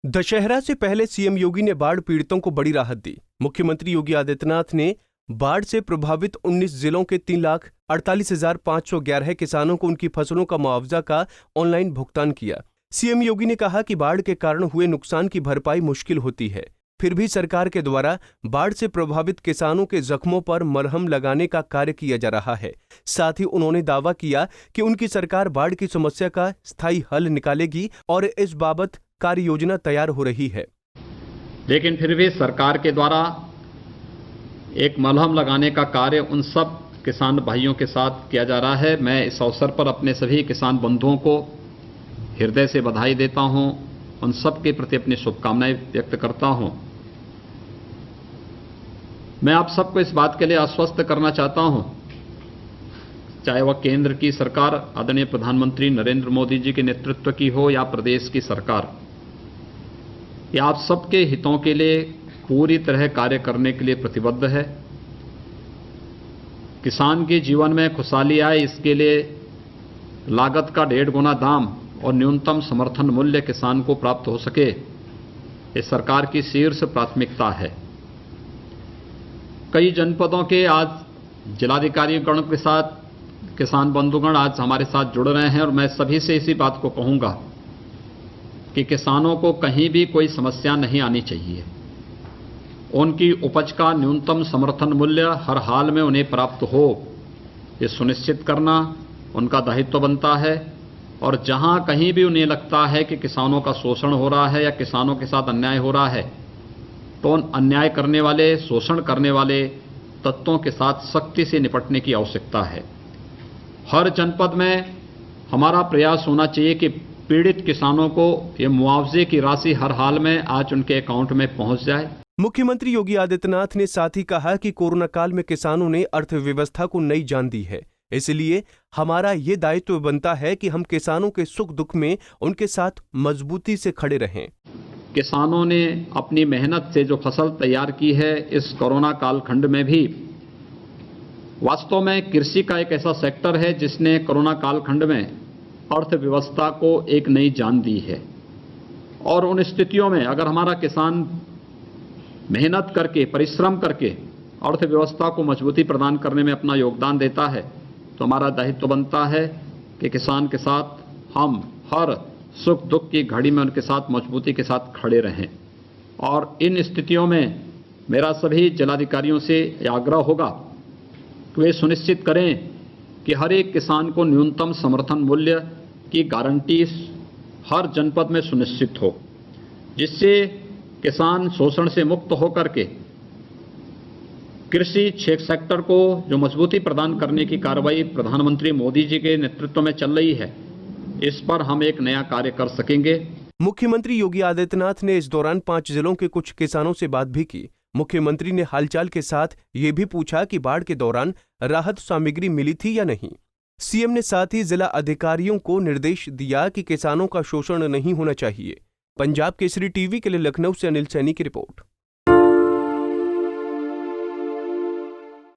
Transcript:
दशहरा से पहले सीएम योगी ने बाढ़ पीड़ितों को बड़ी राहत दी। मुख्यमंत्री योगी आदित्यनाथ ने बाढ़ से प्रभावित 19 जिलों के 3,48,511 किसानों को उनकी फसलों का मुआवजा का ऑनलाइन भुगतान किया। सीएम योगी ने कहा कि बाढ़ के कारण हुए नुकसान की भरपाई मुश्किल होती है, फिर भी सरकार के द्वारा बाढ़ से प्रभावित किसानों के जख्मों पर मरहम लगाने का कार्य किया जा रहा है। साथ ही उन्होंने दावा किया कि उनकी सरकार बाढ़ की समस्या का स्थायी हल निकालेगी और इस बाबत कार्य योजना तैयार हो रही है। लेकिन फिर भी सरकार के द्वारा एक मलहम लगाने का कार्य उन सब किसान भाइयों के साथ किया जा रहा है। मैं इस अवसर पर अपने सभी किसान बंधुओं को हृदय से बधाई देता हूं, उन सब के प्रति अपनी शुभकामनाएं व्यक्त करता हूं। मैं आप सबको इस बात के लिए आश्वस्त करना चाहता हूं, चाहे वह केंद्र की सरकार आदरणीय प्रधानमंत्री नरेंद्र मोदी जी के नेतृत्व की हो या प्रदेश की सरकार, यह आप सबके हितों के लिए पूरी तरह कार्य करने के लिए प्रतिबद्ध है। किसान के जीवन में खुशहाली आए, इसके लिए लागत का 1.5 गुना दाम और न्यूनतम समर्थन मूल्य किसान को प्राप्त हो सके, ये सरकार की शीर्ष प्राथमिकता है। कई जनपदों के आज जिलाधिकारीगण के साथ किसान बंधुगण आज हमारे साथ जुड़ रहे हैं और मैं सभी से इसी बात को कहूंगा कि किसानों को कहीं भी कोई समस्या नहीं आनी चाहिए। उनकी उपज का न्यूनतम समर्थन मूल्य हर हाल में उन्हें प्राप्त हो, ये सुनिश्चित करना उनका दायित्व बनता है। और जहां कहीं भी उन्हें लगता है कि किसानों का शोषण हो रहा है या किसानों के साथ अन्याय हो रहा है, तो उन अन्याय करने वाले, शोषण करने वाले तत्वों के साथ सख्ती से निपटने की आवश्यकता है। हर जनपद में हमारा प्रयास होना चाहिए कि पीड़ित किसानों को ये मुआवजे की राशि हर हाल में आज उनके अकाउंट में पहुंच जाए। मुख्यमंत्री योगी आदित्यनाथ ने साथ ही कहा कि कोरोना काल में किसानों ने अर्थव्यवस्था को नई जान दी है, इसलिए हमारा ये दायित्व बनता है कि हम किसानों के सुख दुख में उनके साथ मजबूती से खड़े रहें। किसानों ने अपनी मेहनत से जो फसल तैयार की है, इस कोरोना कालखंड में भी वास्तव में कृषि का एक ऐसा सेक्टर है जिसने कोरोना कालखंड में अर्थव्यवस्था को एक नई जान दी है। और उन स्थितियों में अगर हमारा किसान मेहनत करके, परिश्रम करके अर्थव्यवस्था को मजबूती प्रदान करने में अपना योगदान देता है, तो हमारा दायित्व बनता है कि किसान के साथ हम हर सुख दुख की घड़ी में उनके साथ मजबूती के साथ खड़े रहें। और इन स्थितियों में मेरा सभी जिलाधिकारियों से आग्रह होगा कि वे सुनिश्चित करें कि हर एक किसान को न्यूनतम समर्थन मूल्य की गारंटी हर जनपद में सुनिश्चित हो, जिससे किसान शोषण से मुक्त होकर के कृषि सेक्टर को जो मजबूती प्रदान करने की कार्रवाई प्रधानमंत्री मोदी जी के नेतृत्व में चल रही है, इस पर हम एक नया कार्य कर सकेंगे। मुख्यमंत्री योगी आदित्यनाथ ने इस दौरान 5 जिलों के कुछ किसानों से बात भी की। मुख्यमंत्री ने हालचाल के साथ ये भी पूछा कि बाढ़ के दौरान राहत सामग्री मिली थी या नहीं। सीएम ने साथ ही जिला अधिकारियों को निर्देश दिया कि किसानों का शोषण नहीं होना चाहिए। पंजाब केसरी टीवी के लिए लखनऊ से अनिल सैनी की रिपोर्ट।